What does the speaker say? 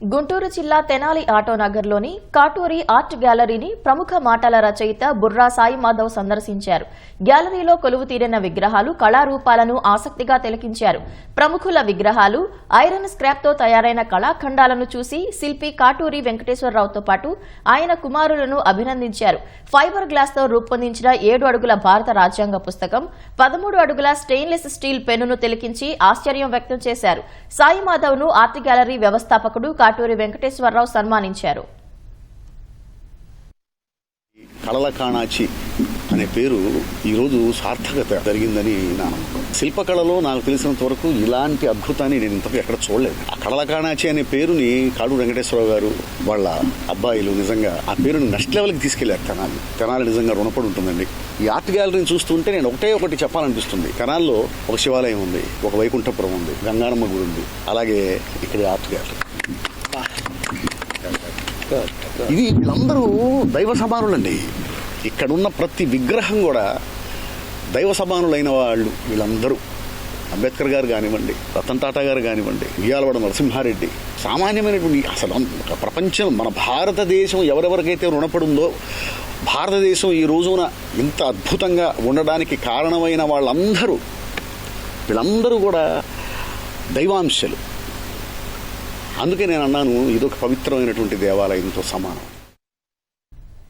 గుంటూరు జిల్లా తెనాలి ఆటోనగర్లోని కాటూరి ఆర్ట్ గ్యాలరీని ప్రముఖ మాటల రచయిత బుర్రా సాయి మాధవ్ సందర్శించారు. గ్యాలరీలో కొలువు తీరిన విగ్రహాలు కళారూపాలను ఆసక్తిగా తిలకించారు. ప్రముఖుల విగ్రహాలు, ఐరన్ స్క్రాప్తో తయారైన కళాఖండాలను చూసి శిల్పి కాటూరి వెంకటేశ్వరరావుతో పాటు ఆయన కుమారులను అభినందించారు. ఫైబర్ గ్లాస్తో రూపొందించిన 7 అడుగుల భారత రాజ్యాంగ పుస్తకం, 13 అడుగుల స్టెయిన్లెస్ స్టీల్ పెన్నును తిలకించి ఆశ్చర్యం వ్యక్తం చేశారు. సాయి మాధవ్ను ఆర్ట్ గ్యాలరీ వ్యవస్థాపకుడు కాటూరి వెంకటేశ్వరరావు సన్మానించారు. కళల కాణాచి అనే పేరు ఈరోజు సార్థకత జరిగిందని నా నమ్మకం. శిల్పకళలో నాకు తెలిసినంత వరకు ఇలాంటి అద్భుతాన్ని నేను ఇంతకు ఎక్కడ చూడలేదు. ఆ కళల కాణాచి అనే పేరుని కాటూరి వెంకటేశ్వరరావు గారు వాళ్ళ అబ్బాయిలు నిజంగా ఆ పేరుని నెక్స్ట్ లెవెల్కి తీసుకెళ్లారు. తెనాలి నిజంగా రుణపడి ఉంటుందండి. ఈ ఆర్ట్ గ్యాలరీని చూస్తుంటే నేను ఒకటి చెప్పాలనిపిస్తుంది. తెనాల్లో ఒక శివాలయం ఉంది, ఒక వైకుంఠపురం ఉంది, గంగానమ్మ గుడి ఉంది, అలాగే ఇక్కడ ఆర్ట్ గ్యాలరీ. ఇది వీళ్ళందరూ దైవ సమానులండి. ఇక్కడున్న ప్రతి విగ్రహం కూడా దైవ సమానులైన వాళ్ళు వీళ్ళందరూ. అంబేద్కర్ గారు కానివ్వండి, రతన్ టాటా గారు కానివ్వండి, ఉయ్యాలవాడ నరసింహారెడ్డి, సామాన్యమైనటువంటి అసలు ప్రపంచం మన భారతదేశం ఎవరెవరికైతే రుణపడుందో, భారతదేశం ఈ రోజున ఇంత అద్భుతంగా ఉండడానికి కారణమైన వీళ్ళందరూ కూడా దైవాంశలు. అందుకే నేను అన్నాను, ఇదొక పవిత్రమైనటువంటి దేవాలయంతో సమానం.